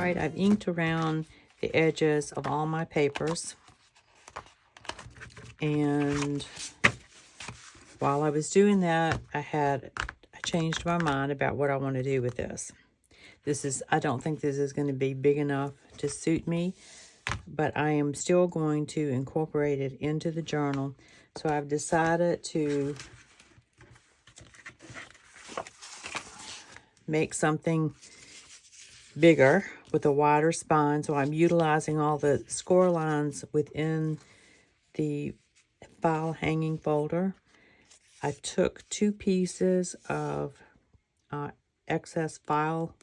right, I've inked around the edges of all my papers. And while I was doing that, I changed my mind about what I want to do with this. I don't think this is going to be big enough to suit me, but I am still going to incorporate it into the journal. So I've decided to make something bigger with a wider spine. So I'm utilizing all the score lines within the file hanging folder. I took 2 pieces of excess file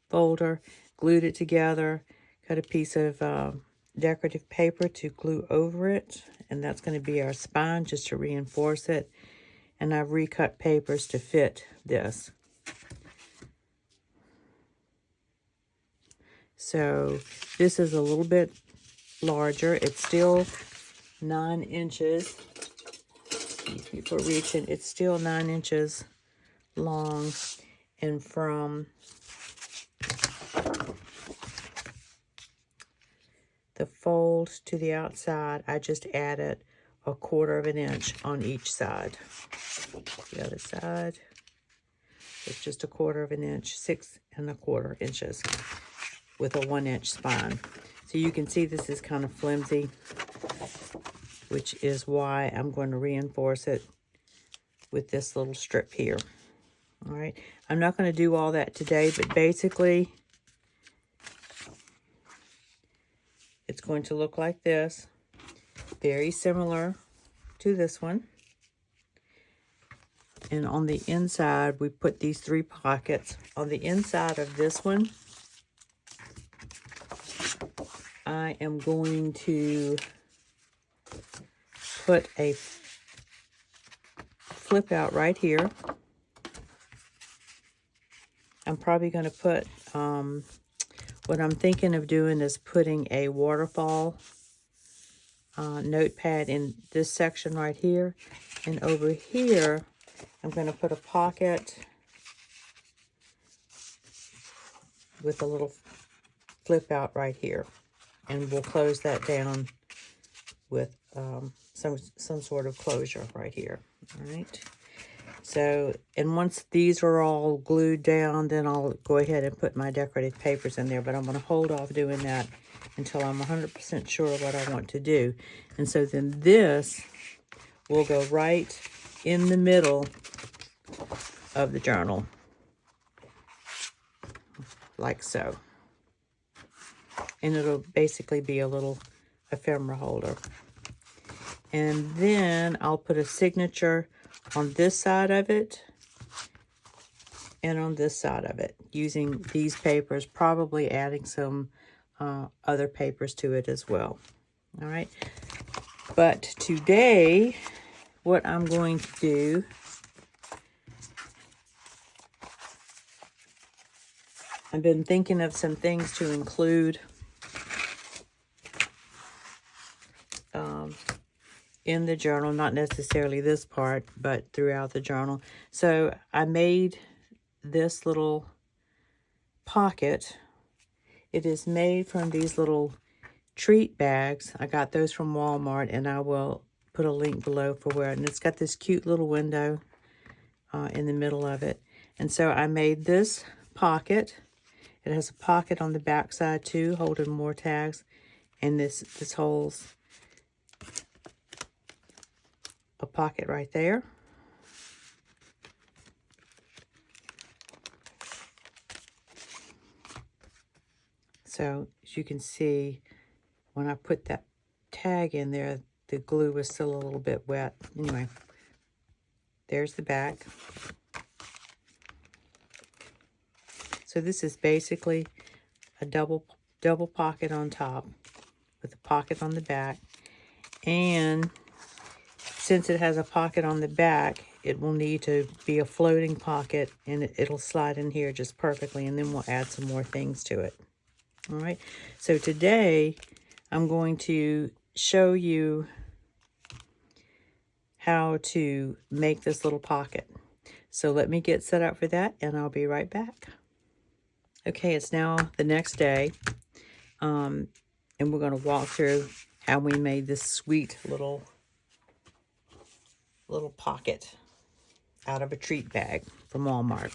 folder, glued it together, cut a piece of decorative paper to glue over it, and that's going to be our spine just to reinforce it. And I've recut papers to fit this. So this is a little bit larger. It's still 9 inches. Excuse me for reaching. It's still 9 inches long, and from the fold to the outside, I just added 1/4 inch on each side. The other side, it's just 1/4 inch, 6 1/4 inches with a 1 inch spine. So you can see this is kind of flimsy, which is why I'm going to reinforce it with this little strip here. All right, I'm not going to do all that today, but basically it's going to look like this, very similar to this one. And on the inside, we put these 3 pockets. On the inside of this one, I am going to put a flip out right here. I'm probably going to put, what I'm thinking of doing is putting a waterfall notepad in this section right here. And over here, I'm going to put a pocket with a little flip out right here. And we'll close that down with some sort of closure right here. All right. So, and once these are all glued down, then I'll go ahead and put my decorative papers in there. But I'm going to hold off doing that until I'm 100% sure what I want to do. And so then this will go right in the middle of the journal, like so. And it'll basically be a little ephemera holder. And then I'll put a signature on this side of it and on this side of it using these papers, probably adding some other papers to it as well. All right. But today, what I'm going to do I've been thinking of some things to include in the journal, not necessarily this part, but throughout the journal. So I made this little pocket. It is made from these little treat bags. I got those from Walmart, and I will put a link below for where, and it's got this cute little window in the middle of it. And so I made this pocket. It has a pocket on the back side too, holding more tags, and this holds a pocket right there. So as you can see, when I put that tag in there, the glue was still a little bit wet. Anyway, there's the back. So this is basically a double pocket on top with a pocket on the back. And since it has a pocket on the back, it will need to be a floating pocket, and it'll slide in here just perfectly, and then we'll add some more things to it. All right, so today I'm going to show you how to make this little pocket. So let me get set up for that, and I'll be right back. Okay, it's now the next day, and we're going to walk through how we made this sweet little pocket out of a treat bag from Walmart.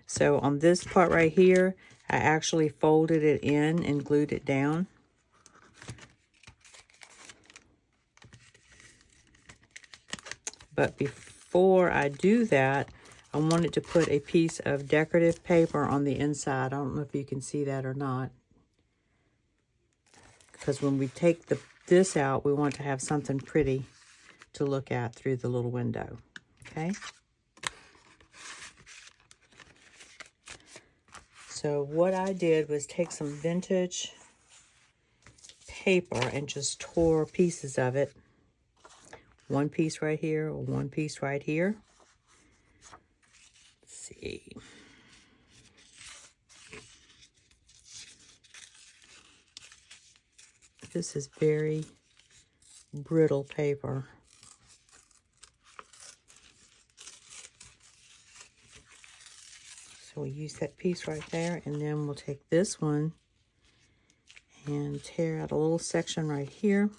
So on this part right here, I actually folded it in and glued it down. But before I do that, I wanted to put a piece of decorative paper on the inside. I don't know if you can see that or not. Because when we take this out, we want to have something pretty to look at through the little window. Okay? So what I did was take some vintage paper and just tore pieces of it. One piece right here, one piece right here. Let's see. This is very brittle paper. So we'll use that piece right there, and then we'll take this one and tear out a little section right here.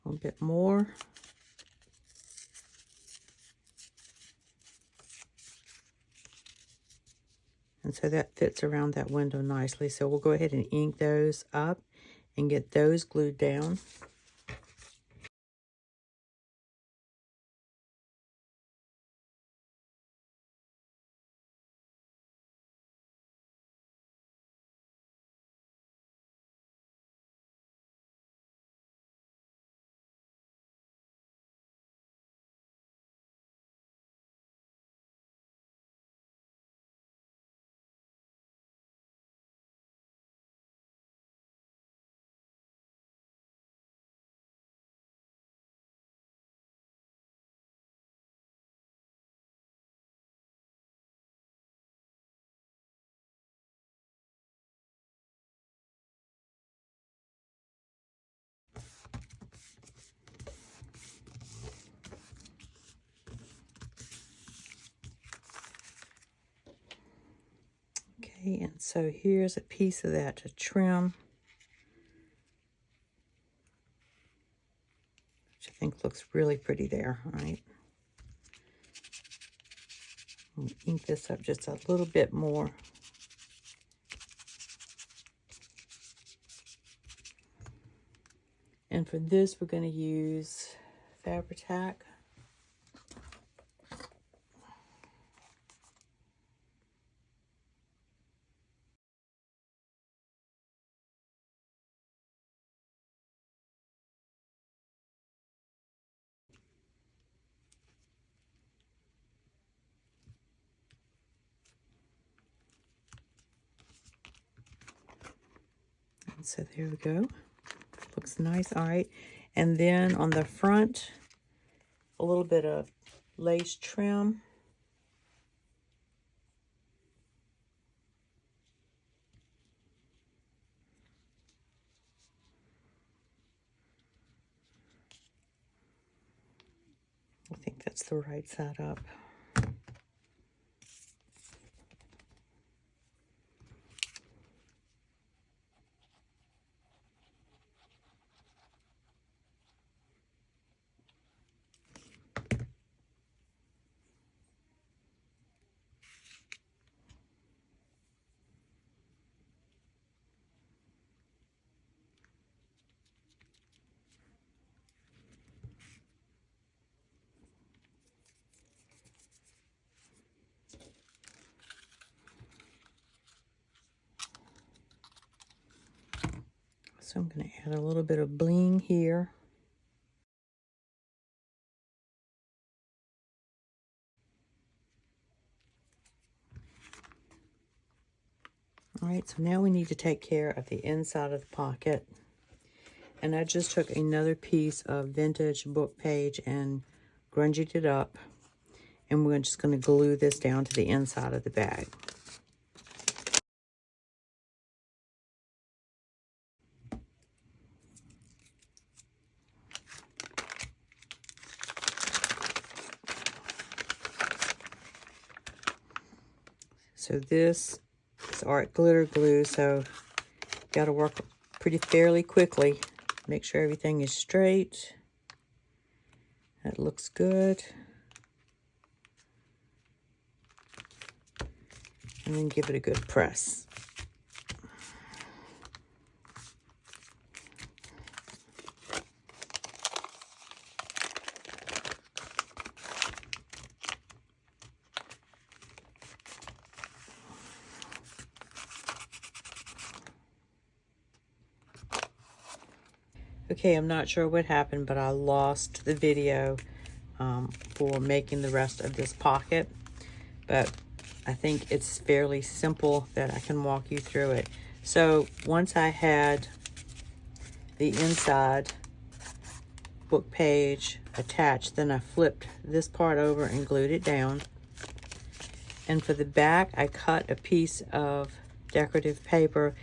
A little bit more. And so that fits around that window nicely. So we'll go ahead and ink those up and get those glued down. Okay, and so here's a piece of that to trim, which I think looks really pretty there. All right. I'll ink this up just a little bit more. And for this, we're going to use Fabri-Tac. And so there we go. Looks nice. All right. And then on the front, a little bit of lace trim. I think that's the right side up. So I'm going to add a little bit of bling here. All right, so now we need to take care of the inside of the pocket. And I just took another piece of vintage book page and grunged it up. And we're just going to glue this down to the inside of the bag. So this is art glitter glue, so got to work fairly quickly. Make sure everything is straight. That looks good. And then give it a good press. Okay, I'm not sure what happened, but I lost the video for making the rest of this pocket. But I think it's fairly simple that I can walk you through it. So once I had the inside book page attached, then I flipped this part over and glued it down. And for the back, I cut a piece of decorative paper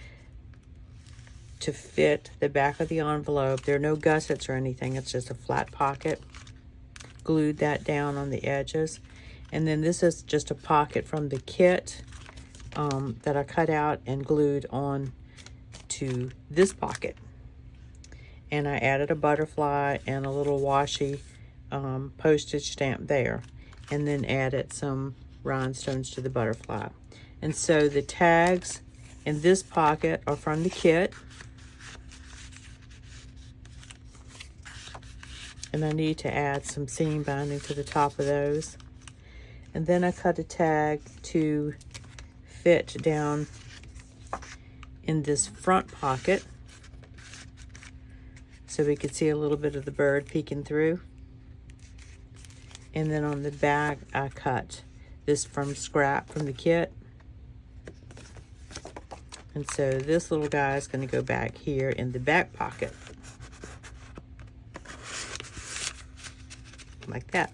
to fit the back of the envelope. There are no gussets or anything, it's just a flat pocket. Glued that down on the edges. And then this is just a pocket from the kit that I cut out and glued on to this pocket. And I added a butterfly and a little washi postage stamp there. And then added some rhinestones to the butterfly. And so the tags in this pocket are from the kit. And I need to add some seam binding to the top of those. And then I cut a tag to fit down in this front pocket so we could see a little bit of the bird peeking through. And then on the back, I cut this from scrap from the kit. And so this little guy is going to go back here in the back pocket. Like that.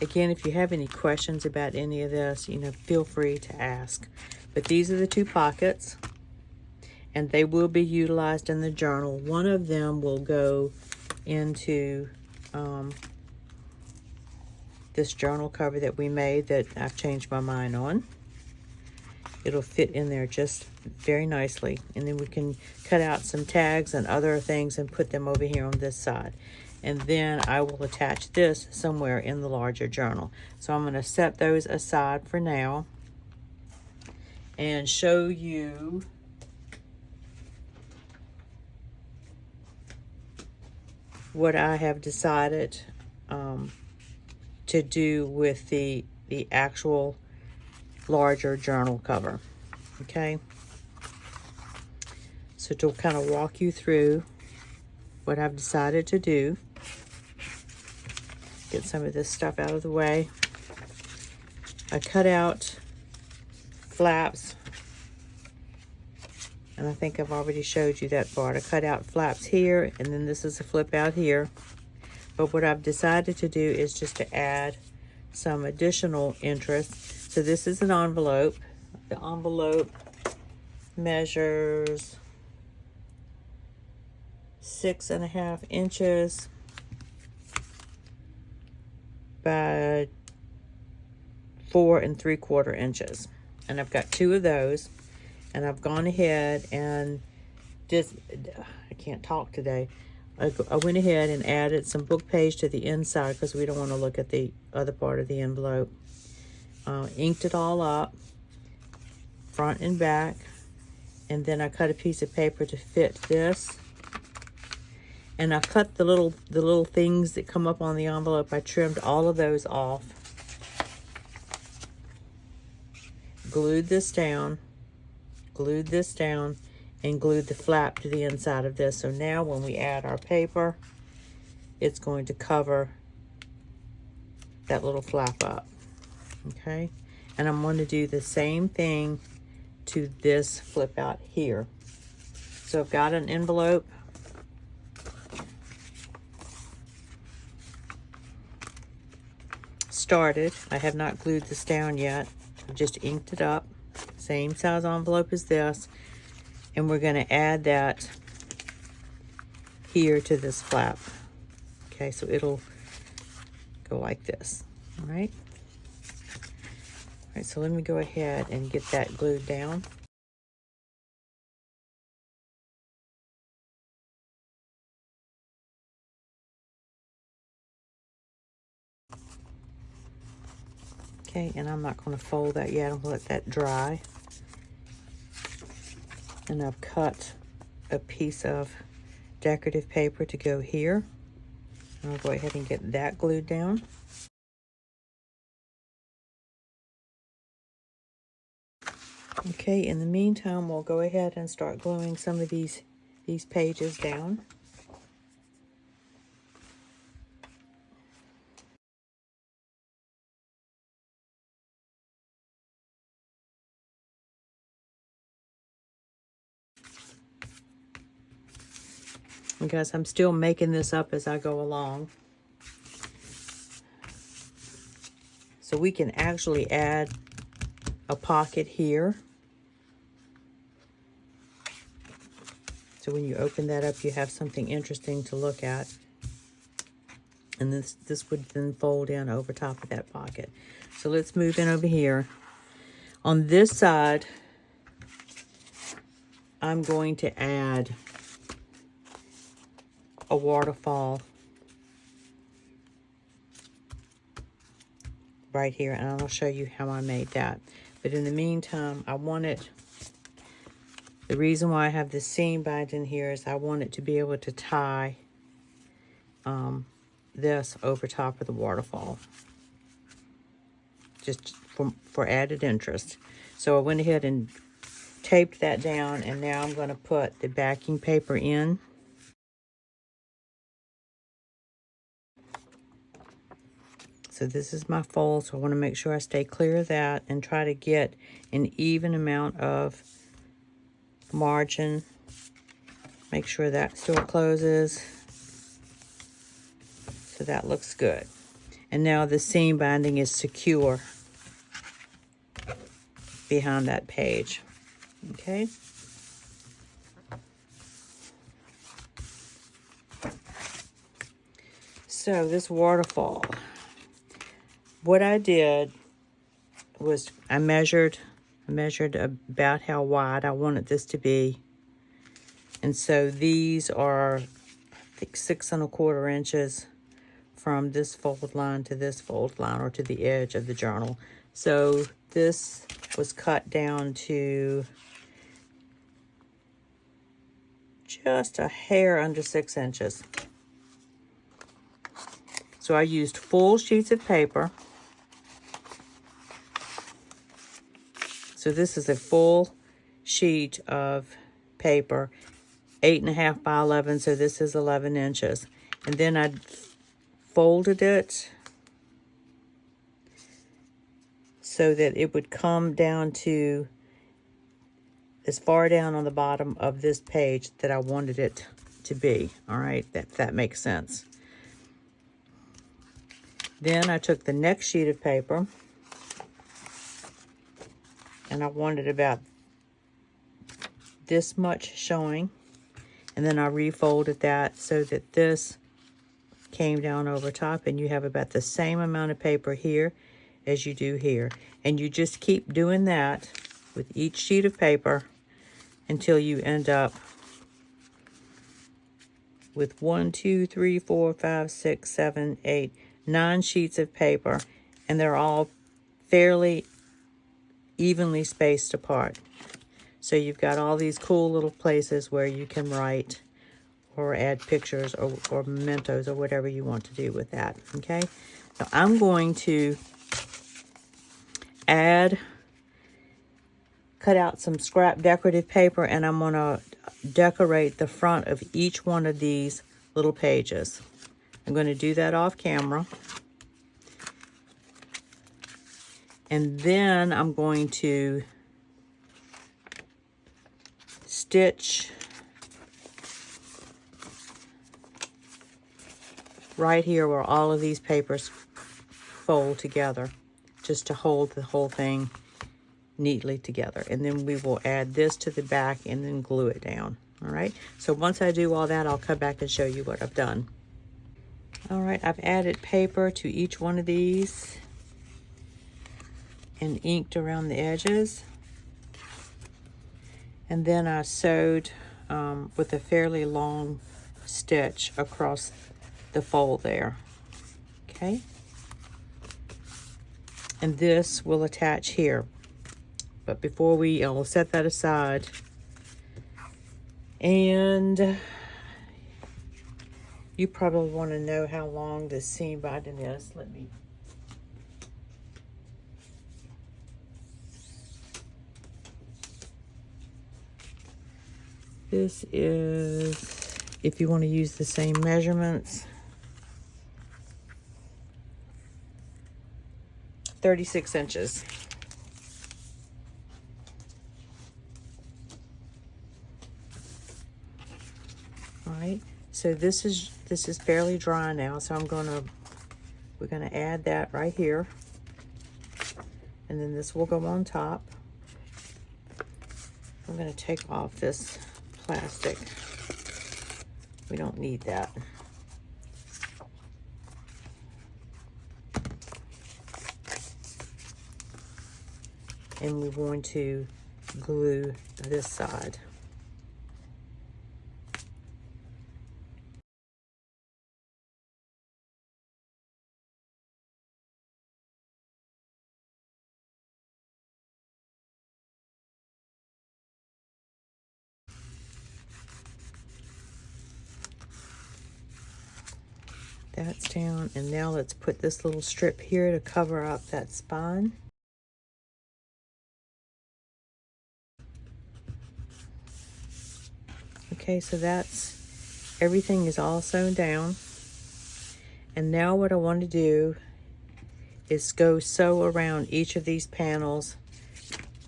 Again, if you have any questions about any of this, feel free to ask. But these are the two pockets, and they will be utilized in the journal. One of them will go into this journal cover that we made that I've changed my mind on. It'll fit in there just very nicely. And then we can cut out some tags and other things and put them over here on this side. And then I will attach this somewhere in the larger journal. So I'm going to set those aside for now and show you what I have decided to do with the actual larger journal cover. Okay, so to kind of walk you through what I've decided to do, get some of this stuff out of the way. I cut out flaps, and I think I've already showed you that part. I cut out flaps here, and then this is a flip out here. But what I've decided to do is just to add some additional interest. So this is an envelope. The envelope measures 6.5 inches by 4 3/4 inches. And I've got 2 of those. And I've gone ahead and just, I can't talk today. I went ahead and added some book page to the inside because we don't want to look at the other part of the envelope. Inked it all up, front and back. And then I cut a piece of paper to fit this. And I cut the little things that come up on the envelope. I trimmed all of those off. Glued this down, and glued the flap to the inside of this. So now when we add our paper, it's going to cover that little flap up. Okay, and I'm going to do the same thing to this flip out here. So I've got an envelope. Started. I have not glued this down yet. I've just inked it up. Same size envelope as this. And we're going to add that here to this flap. Okay, so it'll go like this. All right. right, so let me go ahead and get that glued down. Okay, and I'm not going to fold that yet. I'm going to let that dry. And I've cut a piece of decorative paper to go here. And I'll go ahead and get that glued down. Okay, in the meantime, we'll go ahead and start gluing some of these pages down. And guys, I'm still making this up as I go along. So we can actually add a pocket here. So when you open that up, you have something interesting to look at. And this would then fold in over top of that pocket. So let's move in over here. On this side, I'm going to add a waterfall right here, and I'll show you how I made that. But in the meantime, I want it, the reason why I have this seam binding here is I want it to be able to tie this over top of the waterfall, just for added interest. So I went ahead and taped that down, and now I'm going to put the backing paper in. So this is my fold, so I want to make sure I stay clear of that and try to get an even amount of margin. Make sure that still closes. So that looks good. And now the seam binding is secure behind that page. Okay. So this waterfall, what I did was I measured about how wide I wanted this to be. And so these are, I think, 6 1/4 inches from this fold line to this fold line, or to the edge of the journal. So this was cut down to just a hair under 6 inches. So I used full sheets of paper. So this is a full sheet of paper, 8.5 by 11, so this is 11 inches. And then I folded it so that it would come down to as far down on the bottom of this page that I wanted it to be. All right, that makes sense. Then I took the next sheet of paper, and I wanted about this much showing, and then I refolded that so that this came down over top, and you have about the same amount of paper here as you do here. And you just keep doing that with each sheet of paper until you end up with 1, 2, 3, 4, 5, 6, 7, 8, 9 sheets of paper, and they're all fairly evenly spaced apart. So you've got all these cool little places where you can write or add pictures or mementos or whatever you want to do with that. Okay, so I'm going to cut out some scrap decorative paper, and I'm going to decorate the front of each one of these little pages. I'm going to do that off camera. And then I'm going to stitch right here where all of these papers fold together, just to hold the whole thing neatly together. And then we will add this to the back and then glue it down. All right, so once I do all that, I'll come back and show you what I've done. All right, I've added paper to each one of these. and inked around the edges. And then I sewed with a fairly long stitch across the fold there. Okay. And this will attach here. But before we'll set that aside. And you probably want to know how long this seam binding is. Let me. This is, if you want to use the same measurements, 36 inches. All right, so this is fairly dry now, so we're gonna add that right here, and then this will go on top. I'm gonna take off this plastic. We don't need that. And we're going to glue this side. That's down, and now let's put this little strip here to cover up that spine. Okay, so everything is all sewn down. And now what I want to do is go sew around each of these panels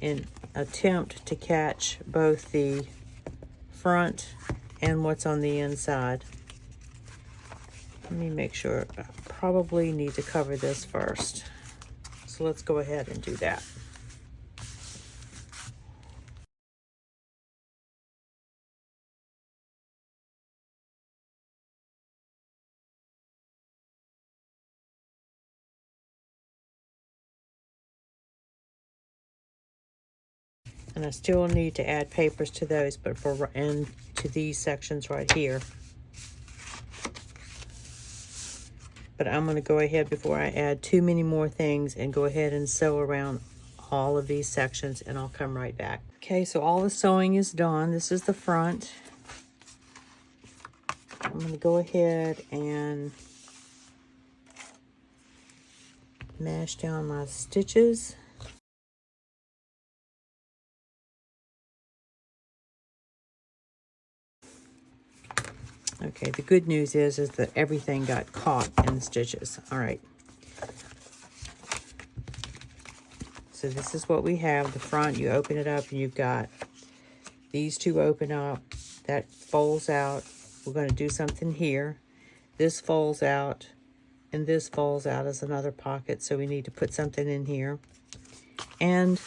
and attempt to catch both the front and what's on the inside. Let me make sure. I probably need to cover this first. So let's go ahead and do that. And I still need to add papers to those, but to these sections right here. But I'm going to go ahead before I add too many more things and go ahead and sew around all of these sections, and I'll come right back. Okay, so all the sewing is done. This is the front. I'm going to go ahead and mash down my stitches. Okay, the good news is that everything got caught in the stitches. All right. So this is what we have. The front, you open it up and you've got these two open up. That folds out. We're going to do something here. This folds out and this folds out as another pocket. So we need to put something in here. And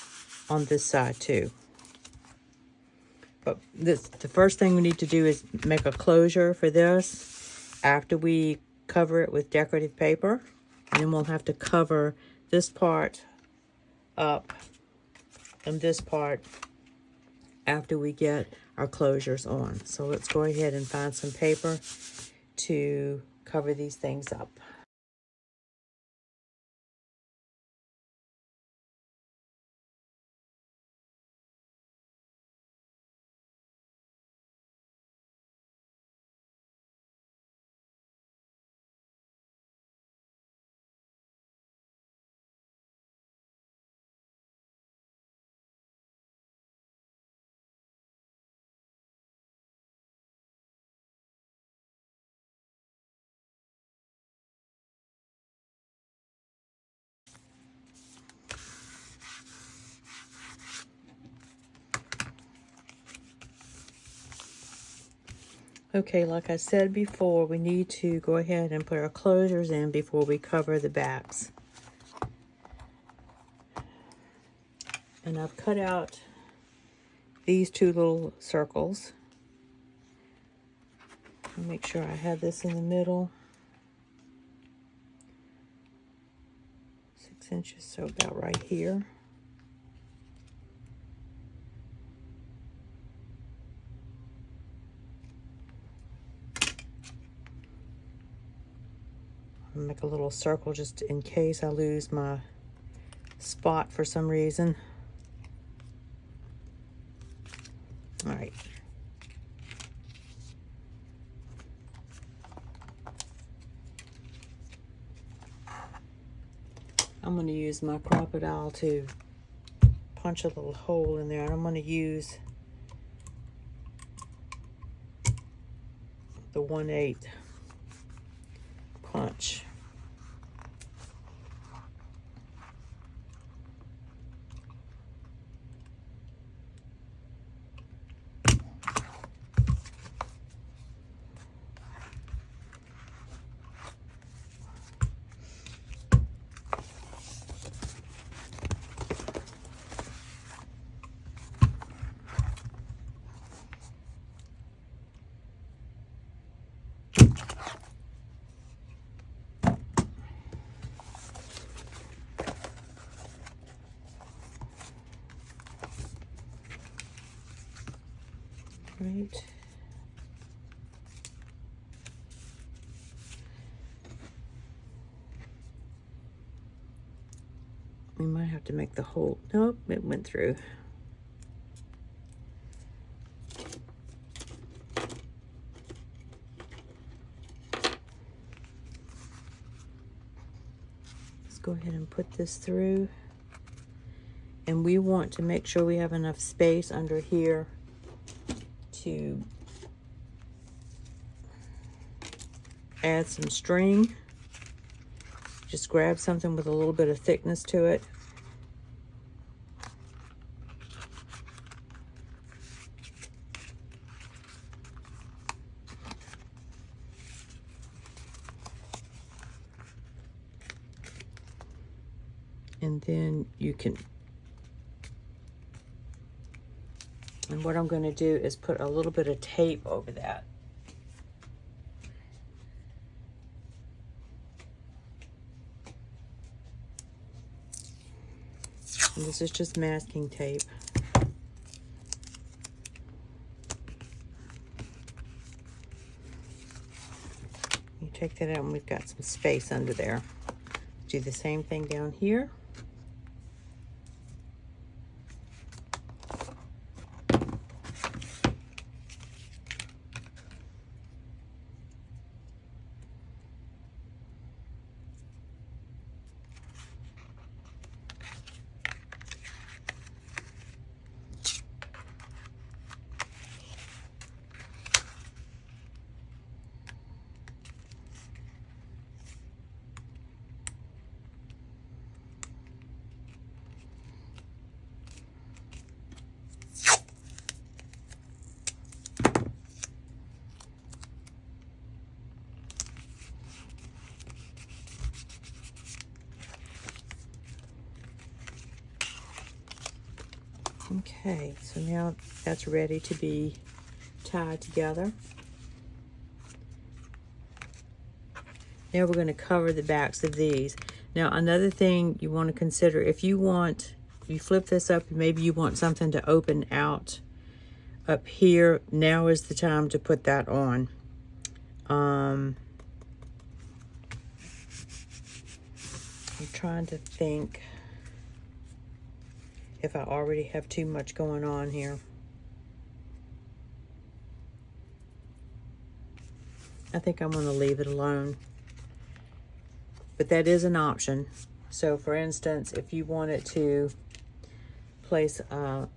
on this side too. But the first thing we need to do is make a closure for this after we cover it with decorative paper. And then we'll have to cover this part up and this part after we get our closures on. So let's go ahead and find some paper to cover these things up. Okay, like I said before, we need to go ahead and put our closures in before we cover the backs. And I've cut out these two little circles. I'll make sure I have this in the middle. 6 inches, so about right here. I'll make a little circle just in case I lose my spot for some reason. All right. I'm going to use my crocodile to punch a little hole in there, and I'm going to use the 1/8 punch. Right. We might have to make the hole. Nope, it went through. Let's go ahead and put this through. And we want to make sure we have enough space under here to add some string. Just grab something with a little bit of thickness to it. And then you can, and what I'm going to do is put a little bit of tape over that. And this is just masking tape. You take that out and we've got some space under there. Do the same thing down here. Okay, so now that's ready to be tied together. Now we're going to cover the backs of these. Now another thing you want to consider, if you want, you flip this up, maybe you want something to open out up here, now is the time to put that on. I'm trying to think if I already have too much going on here. I think I'm going to leave it alone. But that is an option. So for instance, if you wanted to place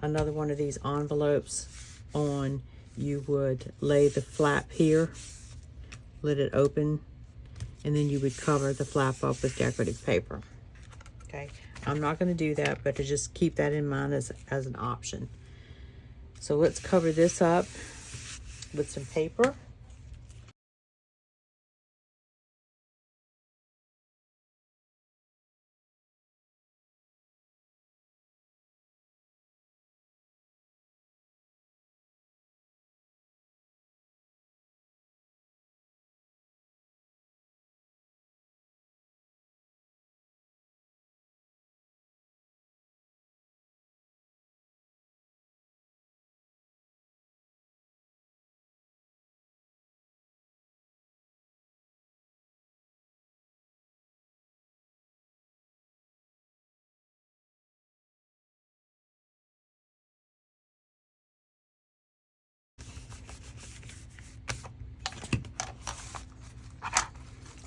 another one of these envelopes on, you would lay the flap here, let it open, and then you would cover the flap up with decorative paper. Okay, I'm not going to do that, but to just keep that in mind as an option. So let's cover this up with some paper.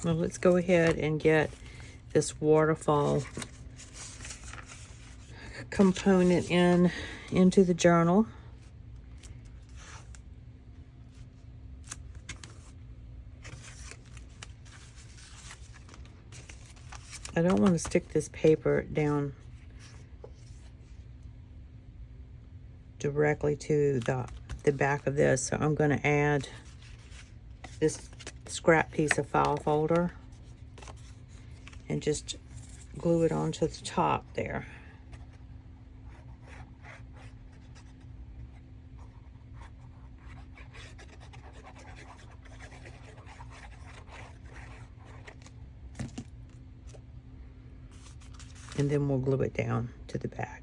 Well, let's go ahead and get this waterfall component into the journal. I don't want to stick this paper down directly to the back of this, so I'm going to add this scrap piece of file folder and just glue it onto the top there. And then we'll glue it down to the back.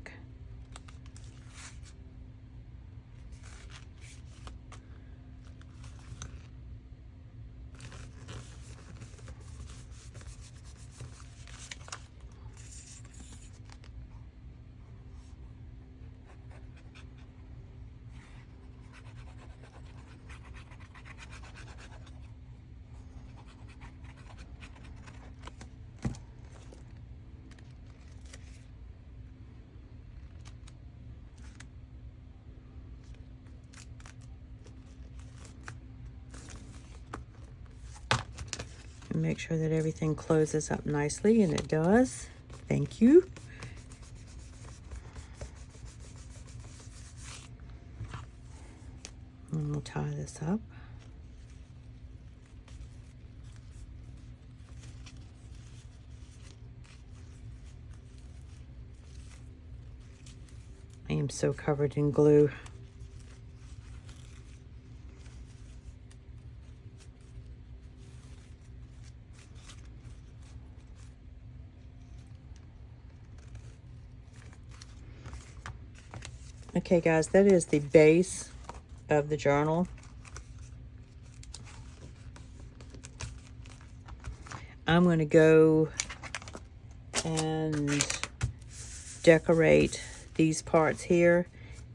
And make sure that everything closes up nicely, and it does. Thank you. And we'll tie this up. I am so covered in glue. Okay guys, that is the base of the journal. I'm going to go and decorate these parts here,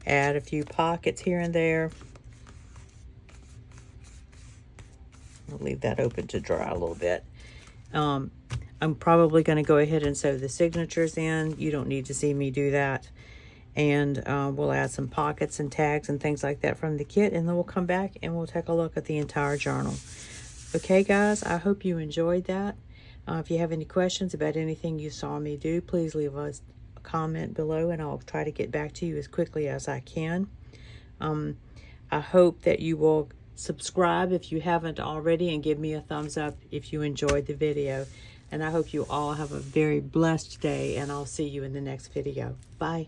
add a few pockets here and there. I'll leave that open to dry a little bit. I'm probably going to go ahead and sew the signatures in. You don't need to see me do that. And we'll add some pockets and tags and things like that from the kit, and then we'll come back and we'll take a look at the entire journal. Okay guys, I hope you enjoyed that. If you have any questions about anything you saw me do, please leave us a comment below and I'll try to get back to you as quickly as I can. I hope that you will subscribe if you haven't already, and give me a thumbs up if you enjoyed the video. And I hope you all have a very blessed day, and I'll see you in the next video. Bye.